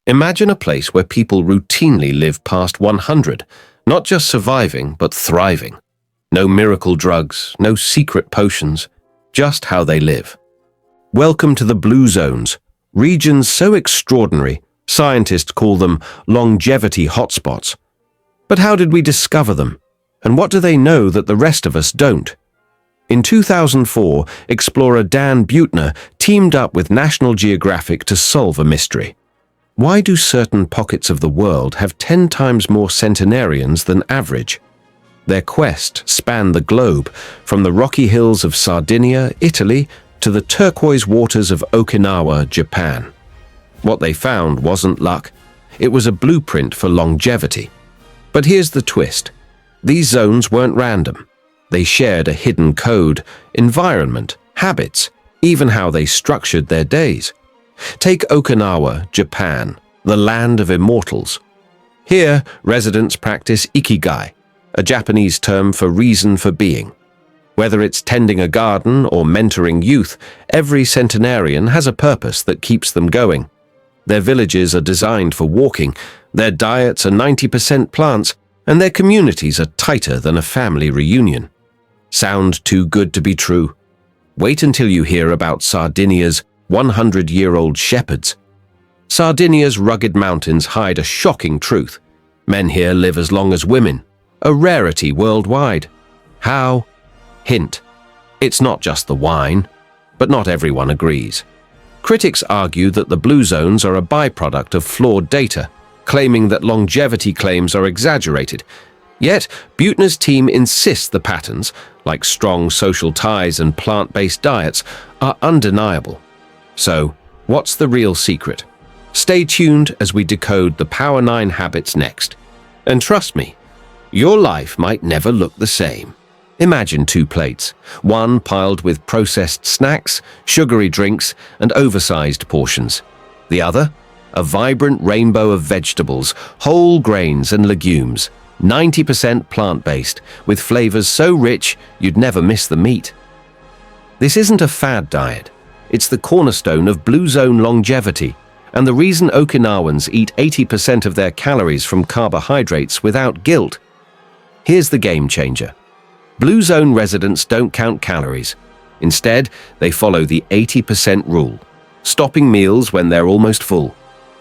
Imagine a place where people routinely live past 100, not just surviving, but thriving. No miracle drugs, no secret potions, just how they live. Welcome to the Blue Zones, regions so extraordinary, scientists call them longevity hotspots. But how did we discover them? And what do they know that the rest of us don't? In 2004, explorer Dan Buettner teamed up with National Geographic to solve a mystery. Why do certain pockets of the world have 10 times more centenarians than average? Their quest spanned the globe, from the rocky hills of Sardinia, Italy, to the turquoise waters of Okinawa, Japan. What they found wasn't luck. It was a blueprint for longevity. But here's the twist. These zones weren't random. They shared a hidden code, environment, habits, even how they structured their days. Take Okinawa, Japan, the land of immortals. Here, residents practice Ikigai, a Japanese term for reason for being. Whether it's tending a garden or mentoring youth, every centenarian has a purpose that keeps them going. Their villages are designed for walking, their diets are 90% plants, and their communities are tighter than a family reunion. Sound too good to be true? Wait until you hear about Sardinia's 100-year-old shepherds. Sardinia's rugged mountains hide a shocking truth. Men here live as long as women, a rarity worldwide. How? Hint. It's not just the wine, but not everyone agrees. Critics argue that the Blue Zones are a byproduct of flawed data, claiming that longevity claims are exaggerated. Yet, Buettner's team insists the patterns, like strong social ties and plant-based diets, are undeniable. So, what's the real secret? Stay tuned as we decode the Power 9 habits next. And trust me, your life might never look the same. Imagine 2 plates, one piled with processed snacks, sugary drinks, and oversized portions. The other, a vibrant rainbow of vegetables, whole grains and legumes, 90% plant-based, with flavors so rich you'd never miss the meat. This isn't a fad diet. It's the cornerstone of Blue Zone longevity, and the reason Okinawans eat 80% of their calories from carbohydrates without guilt. Here's the game changer. Blue Zone residents don't count calories. Instead, they follow the 80% rule, stopping meals when they're almost full.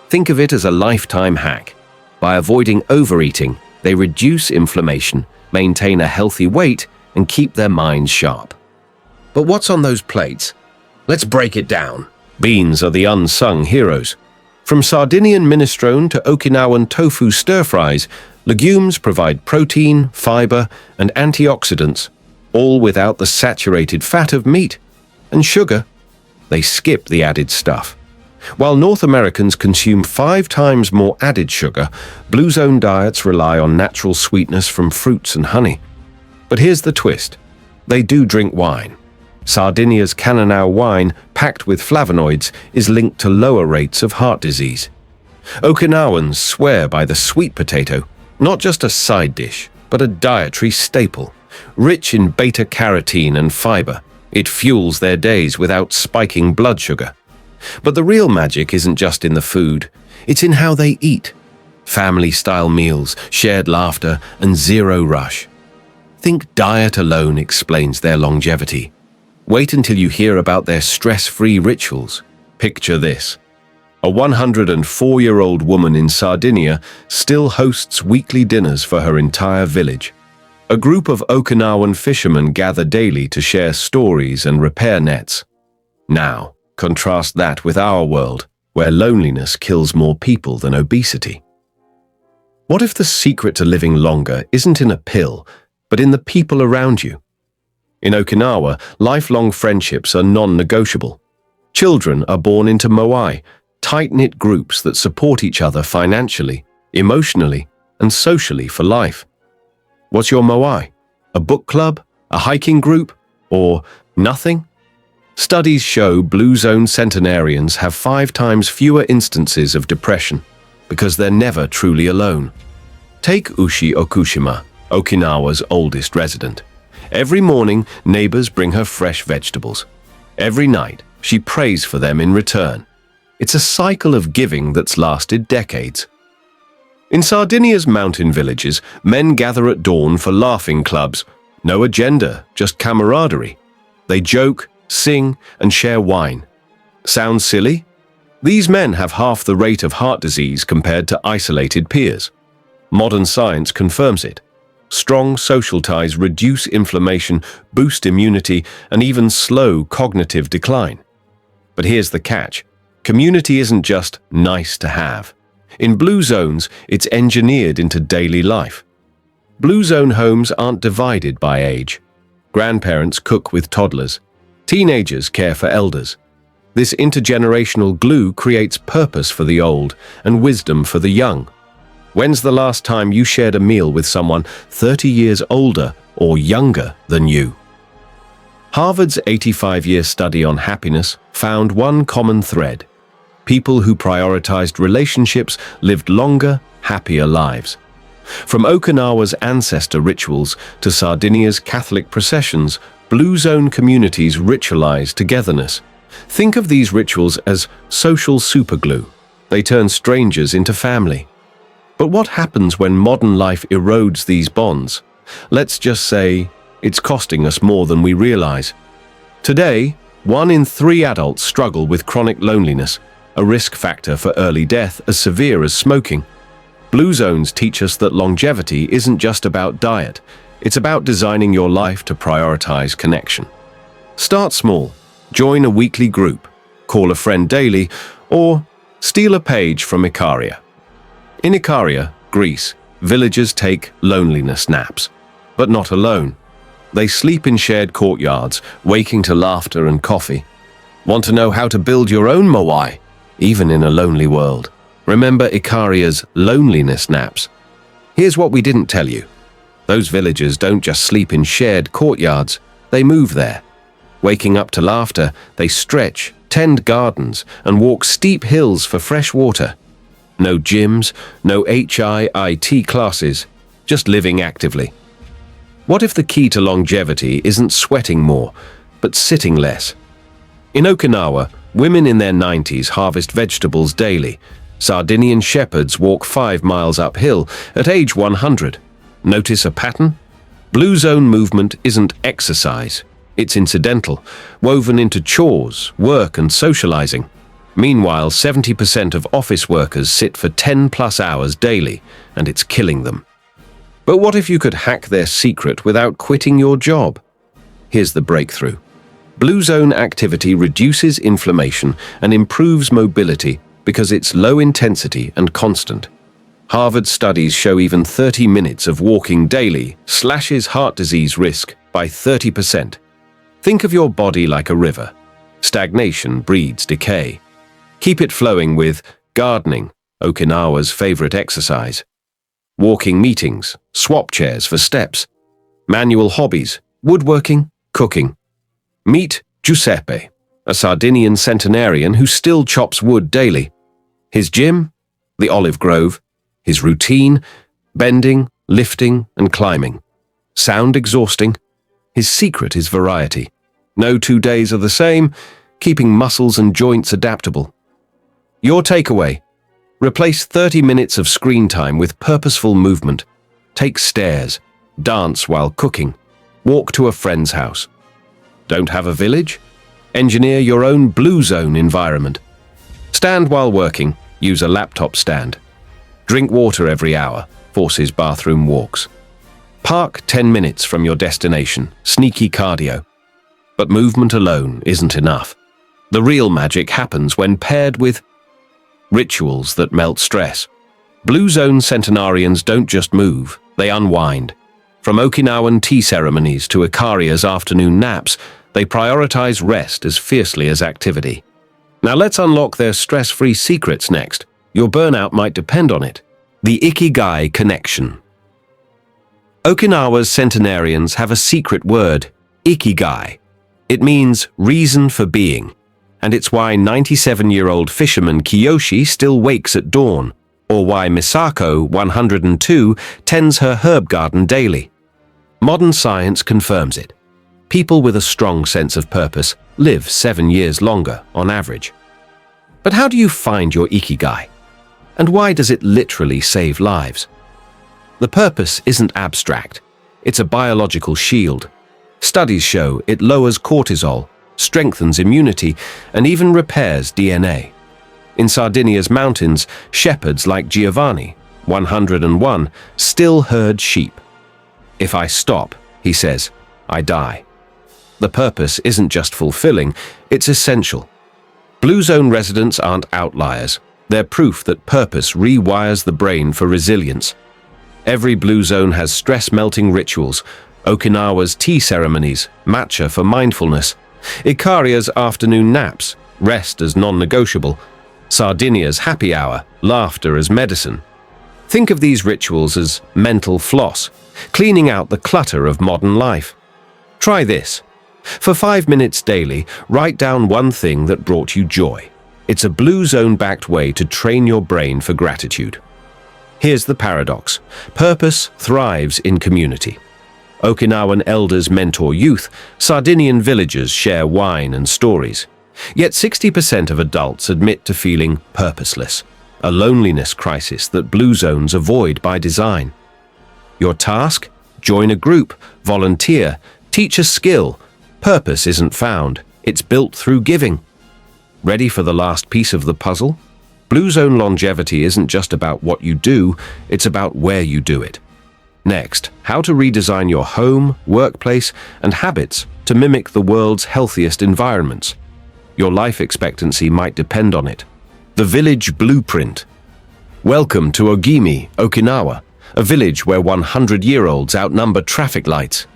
Think of it as a lifetime hack. By avoiding overeating, they reduce inflammation, maintain a healthy weight, and keep their minds sharp. But what's on those plates? Let's break it down. Beans are the unsung heroes. From Sardinian minestrone to Okinawan tofu stir-fries, legumes provide protein, fiber, and antioxidants, all without the saturated fat of meat. And sugar, they skip the added stuff. While North Americans consume 5 times more added sugar, Blue Zone diets rely on natural sweetness from fruits and honey. But here's the twist. They do drink wine. Sardinia's Cannonau wine, packed with flavonoids, is linked to lower rates of heart disease. Okinawans swear by the sweet potato, not just a side dish, but a dietary staple. Rich in beta-carotene and fiber, it fuels their days without spiking blood sugar. But the real magic isn't just in the food, it's in how they eat. Family-style meals, shared laughter, and zero rush. Think diet alone explains their longevity. Wait until you hear about their stress-free rituals. Picture this. A 104-year-old woman in Sardinia still hosts weekly dinners for her entire village. A group of Okinawan fishermen gather daily to share stories and repair nets. Now, contrast that with our world, where loneliness kills more people than obesity. What if the secret to living longer isn't in a pill, but in the people around you? In Okinawa, lifelong friendships are non-negotiable. Children are born into moai, tight-knit groups that support each other financially, emotionally, and socially for life. What's your moai? A book club? A hiking group? Or nothing? Studies show Blue Zone centenarians have 5 times fewer instances of depression because they're never truly alone. Take Ushi Okushima, Okinawa's oldest resident. Every morning, neighbors bring her fresh vegetables. Every night, she prays for them in return. It's a cycle of giving that's lasted decades. In Sardinia's mountain villages, men gather at dawn for laughing clubs. No agenda, just camaraderie. They joke, sing, and share wine. Sounds silly? These men have half the rate of heart disease compared to isolated peers. Modern science confirms it. Strong social ties reduce inflammation, boost immunity, and even slow cognitive decline. But here's the catch. Community isn't just nice to have. In blue zones, it's engineered into daily life. Blue zone homes aren't divided by age. Grandparents cook with toddlers. Teenagers care for elders. This intergenerational glue creates purpose for the old and wisdom for the young. When's the last time you shared a meal with someone 30 years older or younger than you? Harvard's 85-year study on happiness found one common thread. People who prioritized relationships lived longer, happier lives. From Okinawa's ancestor rituals to Sardinia's Catholic processions, Blue Zone communities ritualize togetherness. Think of these rituals as social superglue. They turn strangers into family. But what happens when modern life erodes these bonds? Let's just say it's costing us more than we realize. Today, 1 in 3 adults struggle with chronic loneliness, a risk factor for early death as severe as smoking. Blue Zones teach us that longevity isn't just about diet. It's about designing your life to prioritize connection. Start small. Join a weekly group, call a friend daily, or steal a page from Ikigai. In Ikigai, Greece, villagers take loneliness naps, but not alone. They sleep in shared courtyards, waking to laughter and coffee. Want to know how to build your own moai, even in a lonely world? Remember Ikaria's loneliness naps? Here's what we didn't tell you. Those villagers don't just sleep in shared courtyards, they move there. Waking up to laughter, they stretch, tend gardens, and walk steep hills for fresh water. No gyms, no HIIT classes, just living actively. What if the key to longevity isn't sweating more, but sitting less? In Okinawa, women in their 90s harvest vegetables daily. Sardinian shepherds walk 5 miles uphill at age 100. Notice a pattern? Blue Zone movement isn't exercise. It's incidental, woven into chores, work, and socializing. Meanwhile, 70% of office workers sit for 10+ hours daily, and it's killing them. But what if you could hack their secret without quitting your job? Here's the breakthrough. Blue Zone activity reduces inflammation and improves mobility because it's low intensity and constant. Harvard studies show even 30 minutes of walking daily slashes heart disease risk by 30%. Think of your body like a river. Stagnation breeds decay. Keep it flowing with gardening, Okinawa's favorite exercise. Walking meetings, swap chairs for steps. Manual hobbies, woodworking, cooking. Meet Giuseppe, a Sardinian centenarian who still chops wood daily. His gym? The olive grove. His routine? Bending, lifting, and climbing. Sound exhausting? His secret is variety. No 2 days are the same, keeping muscles and joints adaptable. Your takeaway: replace 30 minutes of screen time with purposeful movement. Take stairs, dance while cooking, walk to a friend's house. Don't have a village? Engineer your own Blue Zone environment. Stand while working, use a laptop stand. Drink water every hour, forces bathroom walks. Park 10 minutes from your destination, sneaky cardio. But movement alone isn't enough. The real magic happens when paired with rituals that melt stress. Blue Zone centenarians don't just move, they unwind. From Okinawan tea ceremonies to Ikaria's afternoon naps, they prioritize rest as fiercely as activity. Now let's unlock their stress-free secrets next. Your burnout might depend on it. The Ikigai connection. Okinawa's centenarians have a secret word, Ikigai. It means reason for being, and it's why 97-year-old fisherman Kiyoshi still wakes at dawn, or why Misako, 102, tends her herb garden daily. Modern science confirms it. People with a strong sense of purpose live 7 years longer on average. But how do you find your Ikigai? And why does it literally save lives? The purpose isn't abstract. It's a biological shield. Studies show it lowers cortisol, strengthens immunity, and even repairs DNA. In Sardinia's mountains, shepherds like Giovanni, 101, still herd sheep. "If I stop," he says, "I die." The purpose isn't just fulfilling, it's essential. Blue Zone residents aren't outliers. They're proof that purpose rewires the brain for resilience. Every Blue Zone has stress-melting rituals, Okinawa's tea ceremonies, matcha for mindfulness, Ikaria's afternoon naps, rest as non-negotiable, Sardinia's happy hour, laughter as medicine. Think of these rituals as mental floss, cleaning out the clutter of modern life. Try this. For 5 minutes daily, write down one thing that brought you joy. It's a Blue Zone-backed way to train your brain for gratitude. Here's the paradox. Purpose thrives in community. Okinawan elders mentor youth, Sardinian villagers share wine and stories. Yet 60% of adults admit to feeling purposeless, a loneliness crisis that Blue Zones avoid by design. Your task? Join a group, volunteer, teach a skill. Purpose isn't found, it's built through giving. Ready for the last piece of the puzzle? Blue Zone longevity isn't just about what you do, it's about where you do it. Next, how to redesign your home, workplace, and habits to mimic the world's healthiest environments. Your life expectancy might depend on it. The Village Blueprint. Welcome to Ogimi, Okinawa, a village where 100-year-olds outnumber traffic lights.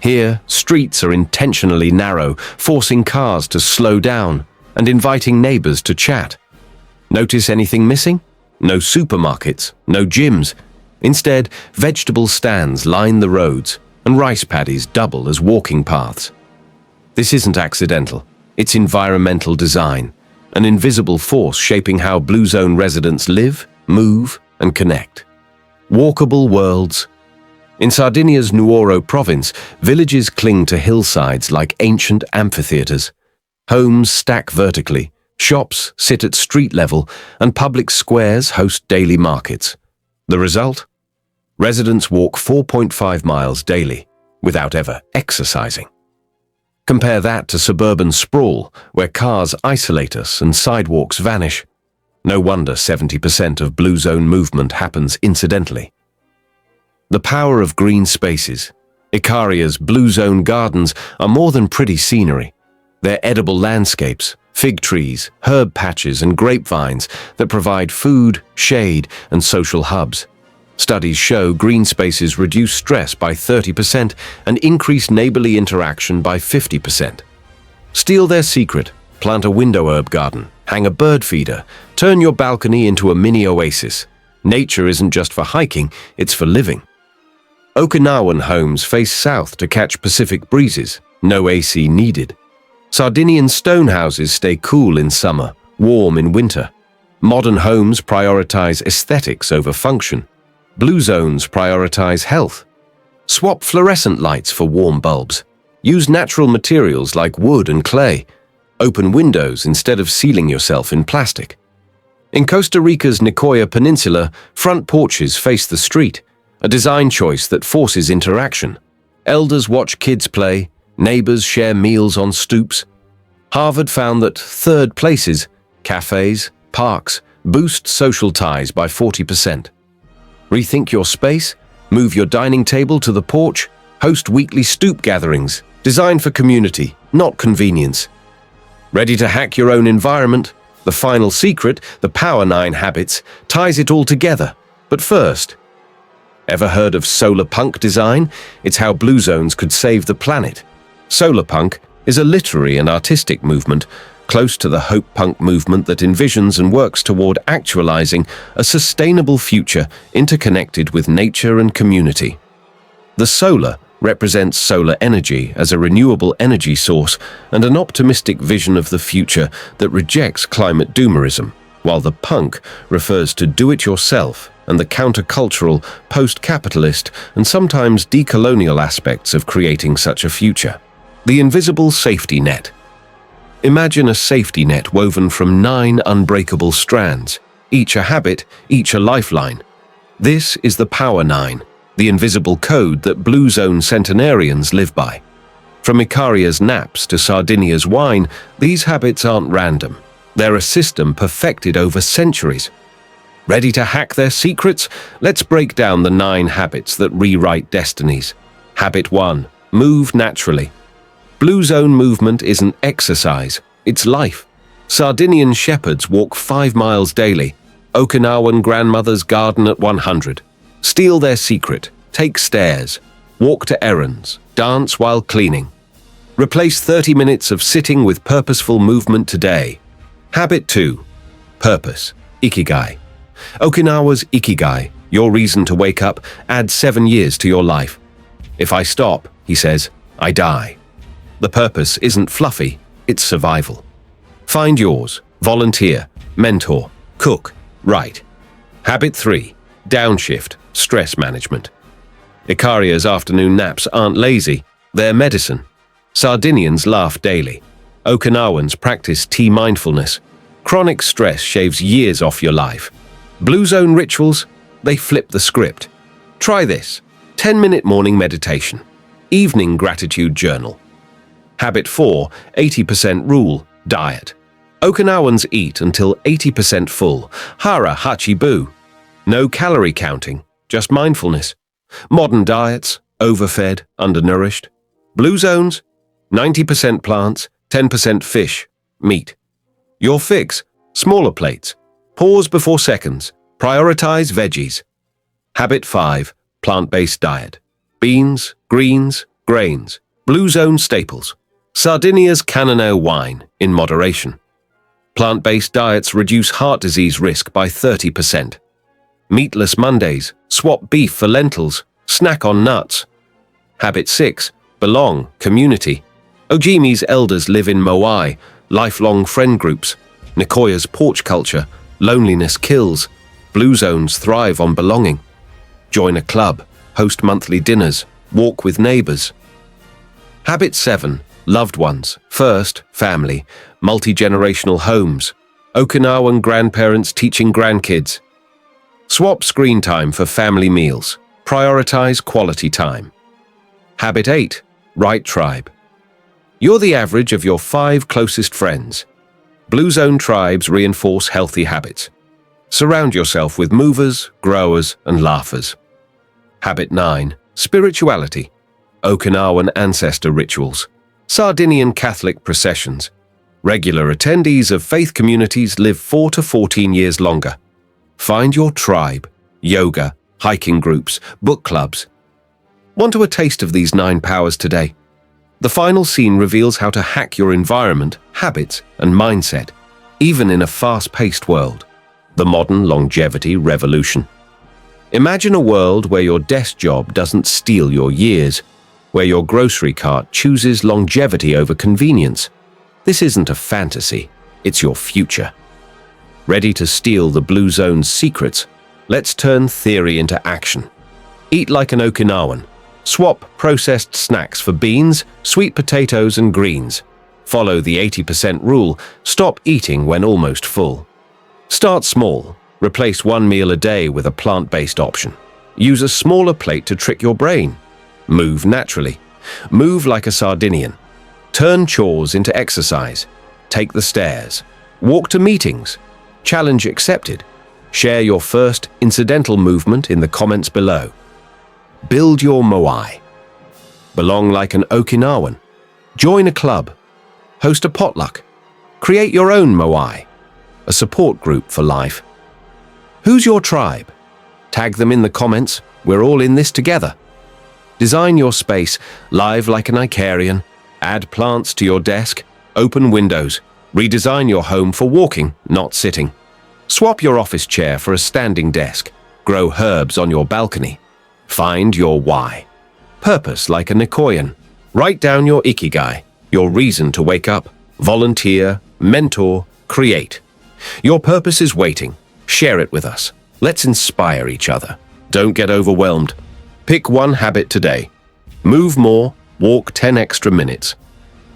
Here, streets are intentionally narrow, forcing cars to slow down and inviting neighbors to chat. Notice anything missing? No supermarkets, no gyms. Instead, vegetable stands line the roads and rice paddies double as walking paths. This isn't accidental. It's environmental design, an invisible force shaping how Blue Zone residents live, move, and connect. Walkable worlds. In Sardinia's Nuoro province, villages cling to hillsides like ancient amphitheaters. Homes stack vertically, shops sit at street level, and public squares host daily markets. The result? Residents walk 4.5 miles daily, without ever exercising. Compare that to suburban sprawl, where cars isolate us and sidewalks vanish. No wonder 70% of Blue Zone movement happens incidentally. The power of green spaces. Ikaria's Blue Zone gardens are more than pretty scenery. They're edible landscapes, fig trees, herb patches, and grapevines that provide food, shade, and social hubs. Studies show green spaces reduce stress by 30% and increase neighborly interaction by 50%. Steal their secret. Plant a window herb garden, hang a bird feeder, turn your balcony into a mini oasis. Nature isn't just for hiking, it's for living. Okinawan homes face south to catch Pacific breezes, no AC needed. Sardinian stone houses stay cool in summer, warm in winter. Modern homes prioritize aesthetics over function. Blue Zones prioritize health. Swap fluorescent lights for warm bulbs. Use natural materials like wood and clay. Open windows instead of sealing yourself in plastic. In Costa Rica's Nicoya Peninsula, front porches face the street, a design choice that forces interaction. Elders watch kids play, neighbors share meals on stoops. Harvard found that third places, cafes, parks, boost social ties by 40%. Rethink your space, move your dining table to the porch, host weekly stoop gatherings, designed for community, not convenience. Ready to hack your own environment? The final secret, the Power 9 habits, ties it all together. But first, ever heard of solar punk design? It's how Blue Zones could save the planet. Solar punk is a literary and artistic movement, close to the hope punk movement that envisions and works toward actualizing a sustainable future interconnected with nature and community. The solar represents solar energy as a renewable energy source and an optimistic vision of the future that rejects climate doomerism, while the punk refers to do-it-yourself and the countercultural, post-capitalist, and sometimes decolonial aspects of creating such a future. The invisible safety net. Imagine a safety net woven from 9 unbreakable strands, each a habit, each a lifeline. This is the Power 9, the invisible code that Blue Zone Centenarians live by. From Ikaria's naps to Sardinia's wine, these habits aren't random. They're a system perfected over centuries. Ready to hack their secrets? Let's break down the 9 habits that rewrite destinies. Habit 1. Move naturally. Blue Zone movement isn't exercise, it's life. Sardinian shepherds walk 5 miles daily. Okinawan grandmothers garden at 100. Steal their secret, take stairs, walk to errands, dance while cleaning. Replace 30 minutes of sitting with purposeful movement today. Habit 2. Purpose. Ikigai. Okinawa's Ikigai, your reason to wake up, adds 7 years to your life. If I stop, he says, I die. The purpose isn't fluffy, it's survival. Find yours. Volunteer, mentor, cook, write. Habit 3. Downshift. Stress management. Ikaria's afternoon naps aren't lazy, they're medicine. Sardinians laugh daily. Okinawans practice tea mindfulness. Chronic stress shaves years off your life. Blue Zone rituals, they flip the script. Try this. 10-minute morning meditation. Evening gratitude journal. Habit 4. 80% rule. Diet. Okinawans eat until 80% full. Hara hachi-bu. No calorie counting, just mindfulness. Modern diets, overfed, undernourished. Blue Zones, 90% plants, 10% fish, meat. Your fix, smaller plates. Pause before seconds. Prioritize veggies. Habit 5. Plant-based diet. Beans, greens, grains. Blue Zone staples. Sardinia's Canonau wine, in moderation. Plant-based diets reduce heart disease risk by 30%. Meatless Mondays, swap beef for lentils, snack on nuts. Habit 6. Belong, community. Ojimi's elders live in moai, lifelong friend groups. Nicoya's porch culture, loneliness kills. Blue Zones thrive on belonging. Join a club, host monthly dinners, walk with neighbors. Habit 7. Loved ones, first, family, multi-generational homes. Okinawan grandparents teaching grandkids. Swap screen time for family meals. Prioritize quality time. Habit 8. Right tribe. You're the average of your 5 closest friends. Blue Zone tribes reinforce healthy habits. Surround yourself with movers, growers, and laughers. Habit 9. Spirituality. Okinawan ancestor rituals. Sardinian Catholic processions. Regular attendees of faith communities live 4 to 14 years longer. Find your tribe. Yoga, hiking groups, book clubs. Want a taste of these 9 powers today? The final scene reveals how to hack your environment, habits, and mindset, even in a fast-paced world. The modern longevity revolution. Imagine a world where your desk job doesn't steal your years, where your grocery cart chooses longevity over convenience. This isn't a fantasy, it's your future. Ready to steal the Blue Zone's secrets? Let's turn theory into action. Eat like an Okinawan. Swap processed snacks for beans, sweet potatoes, and greens. Follow the 80% rule. Stop eating when almost full. Start small. Replace 1 meal a day with a plant-based option. Use a smaller plate to trick your brain. Move naturally. Move like a Sardinian. Turn chores into exercise. Take the stairs. Walk to meetings. Challenge accepted. Share your first incidental movement in the comments below. Build your moai. Belong like an Okinawan. Join a club. Host a potluck. Create your own moai. A support group for life. Who's your tribe? Tag them in the comments. We're all in this together. Design your space, live like an Icarian. Add plants to your desk. Open windows. Redesign your home for walking, not sitting. Swap your office chair for a standing desk. Grow herbs on your balcony. Find your why. Purpose like a Nicoyan. Write down your Ikigai, your reason to wake up. Volunteer, mentor, create. Your purpose is waiting. Share it with us. Let's inspire each other. Don't get overwhelmed. Pick one habit today. Move more, walk 10 extra minutes.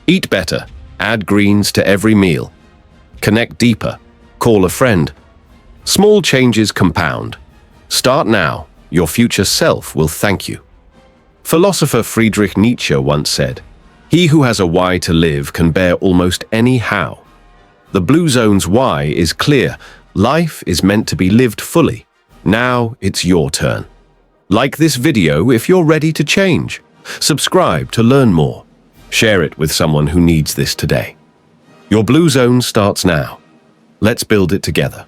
Eat better, Add greens to every meal. Connect deeper. Call a friend. Small changes compound. Start now. Your future self will thank you. Philosopher Friedrich Nietzsche once said, "He who has a why to live can bear almost any how." The Blue Zone's why is clear. Life is meant to be lived fully. Now it's your turn. Like this video if you're ready to change. Subscribe to learn more. Share it with someone who needs this today. Your Blue Zone starts now. Let's build it together.